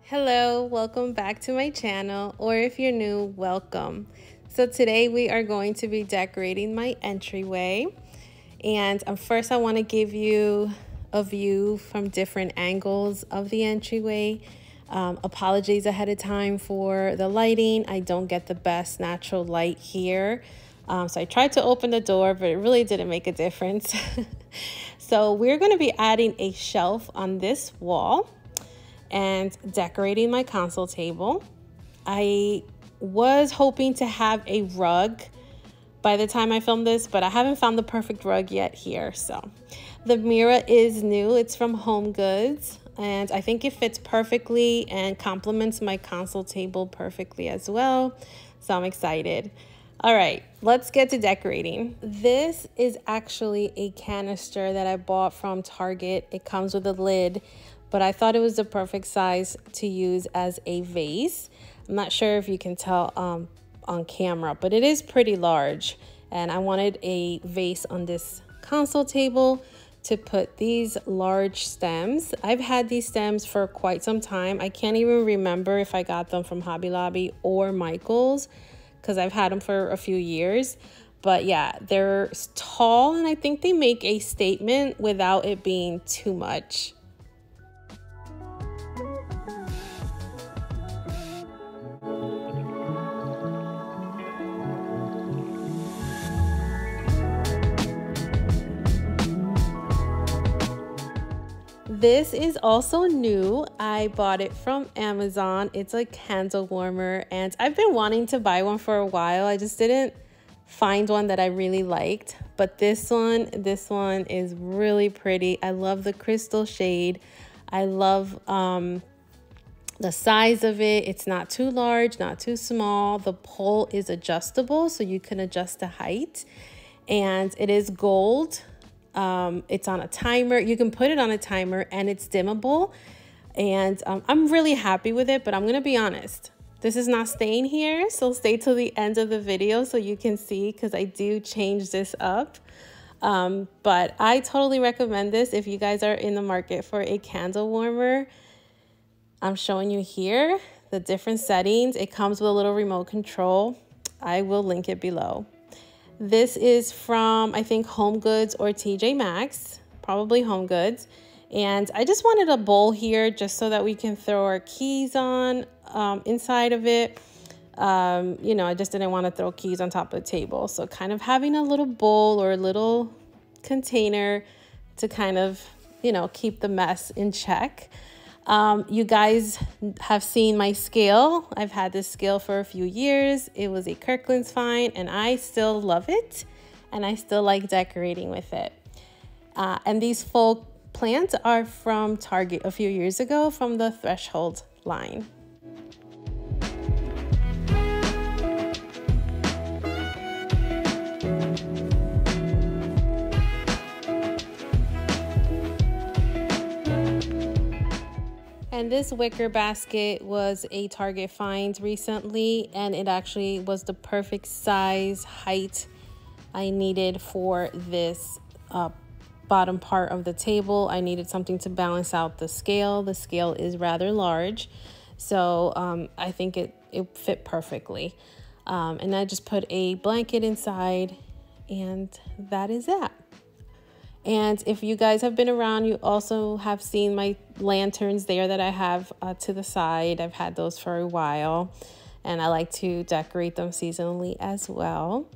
Hello, welcome back to my channel, or if you're new, welcome. So today we are going to be decorating my entryway, and first I want to give you a view from different angles of the entryway. Apologies ahead of time for the lighting. I don't get the best natural light here. So I tried to open the door, but it really didn't make a difference. So we're going to be adding a shelf on this wall and decorating my console table. I was hoping to have a rug by the time I film this, but I haven't found the perfect rug yet here. So the mirror is new. It's from Home Goods, and I think it fits perfectly and complements my console table perfectly as well. So I'm excited. All right, let's get to decorating. This is actually a canister that I bought from Target. It comes with a lid, but I thought it was the perfect size to use as a vase. I'm not sure if you can tell on camera, but it is pretty large. And I wanted a vase on this console table to put these large stems. I've had these stems for quite some time. I can't even remember if I got them from Hobby Lobby or Michael's, because I've had them for a few years. But yeah, they're tall, and I think they make a statement without it being too much. This is also new. I bought it from Amazon. It's a candle warmer, and I've been wanting to buy one for a while. I just didn't find one that I really liked, but this one is really pretty. I love the crystal shade. I love the size of it. It's not too large, not too small. The pole is adjustable, so you can adjust the height, and it is gold. It's on a timer. You can put it on a timer, and it's dimmable, and I'm really happy with it. But I'm gonna be honest, this is not staying here, so stay till the end of the video so you can see, because I do change this up. But I totally recommend this if you guys are in the market for a candle warmer. I'm showing you here the different settings. It comes with a little remote control. I will link it below. This is from, I think, Home Goods or TJ Maxx, probably Home Goods. And I just wanted a bowl here just so that we can throw our keys on inside of it. You know, I just didn't want to throw keys on top of the table. So kind of having a little bowl or a little container to kind of, you know, keep the mess in check. You guys have seen my scale. I've had this scale for a few years. It was a Kirkland's find, and I still love it, and I still like decorating with it. And these faux plants are from Target a few years ago from the Threshold line. And this wicker basket was a Target find recently, and it actually was the perfect size, height I needed for this bottom part of the table. I needed something to balance out the scale. The scale is rather large, so I think it fit perfectly. And I just put a blanket inside, and that is that. And if you guys have been around, you also have seen my lanterns there that I have to the side. I've had those for a while, and I like to decorate them seasonally as well.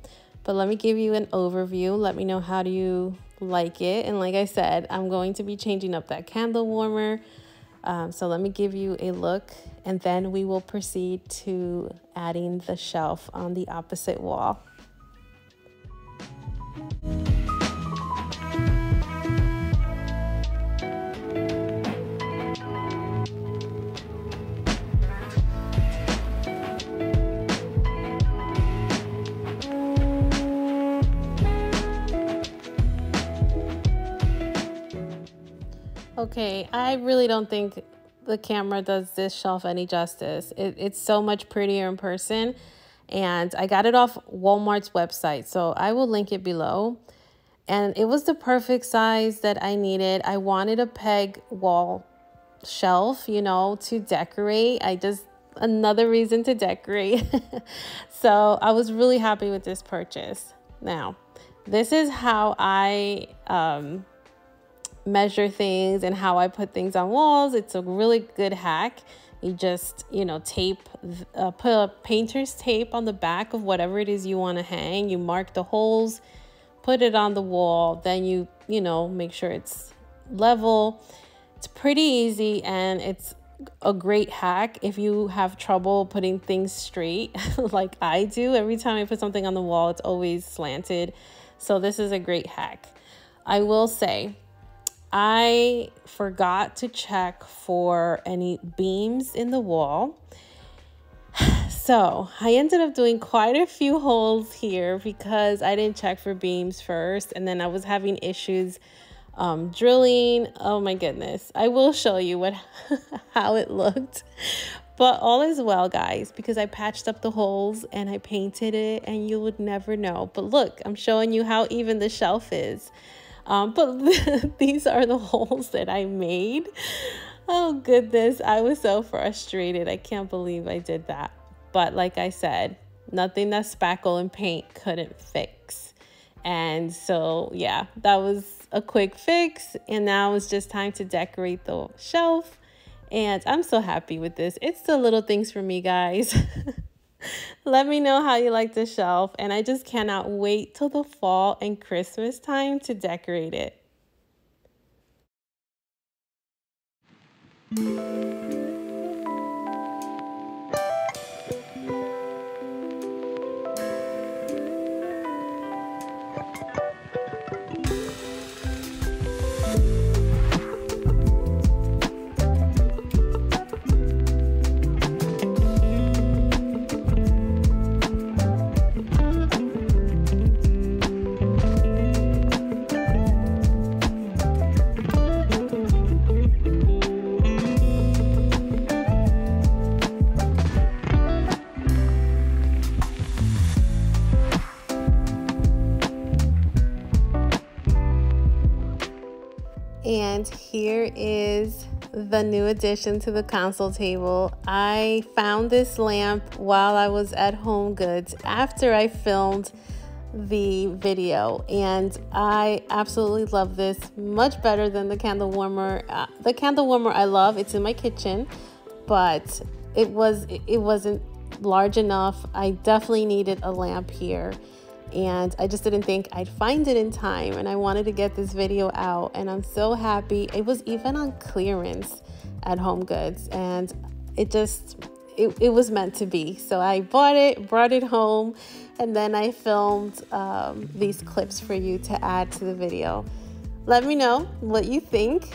But let me give you an overview. Let me know how do you like it. And like I said, I'm going to be changing up that candle warmer. So let me give you a look, and then we will proceed to adding the shelf on the opposite wall. Okay, I really don't think the camera does this shelf any justice. It's so much prettier in person. and I got it off Walmart's website, so I will link it below. And it was the perfect size that I needed. I wanted a peg wall shelf, you know, to decorate. Another reason to decorate. So I was really happy with this purchase. Now, this is how I measure things and how I put things on walls. It's a really good hack. You just, you know, put a painter's tape on the back of whatever it is you want to hang. You mark the holes, put it on the wall, then you know, make sure it's level. It's pretty easy, and it's a great hack if you have trouble putting things straight like I do. Every time I put something on the wall, it's always slanted. So this is a great hack. I will say, I forgot to check for any beams in the wall. So I ended up doing quite a few holes here because I didn't check for beams first, and then I was having issues drilling. Oh my goodness. I will show you how it looked. But all is well, guys, because I patched up the holes and I painted it, and you would never know. But look, I'm showing you how even the shelf is. But these are the holes that I made. Oh goodness, I was so frustrated. I can't believe I did that. But like I said, nothing that spackle and paint couldn't fix. And so, yeah, that was a quick fix. And now it's just time to decorate the shelf. And I'm so happy with this. It's the little things for me, guys. Let me know how you like the shelf. And I just cannot wait till the fall and Christmas time to decorate it. And here is the new addition to the console table. I found this lamp while I was at Home Goods after I filmed the video, and I absolutely love this, much better than the candle warmer. The candle warmer I love, it's in my kitchen, but it wasn't large enough. I definitely needed a lamp here. And I just didn't think I'd find it in time, and I wanted to get this video out, and I'm so happy. It was even on clearance at Home Goods, and it was meant to be. So I bought it, brought it home, and then I filmed these clips for you to add to the video. Let me know what you think.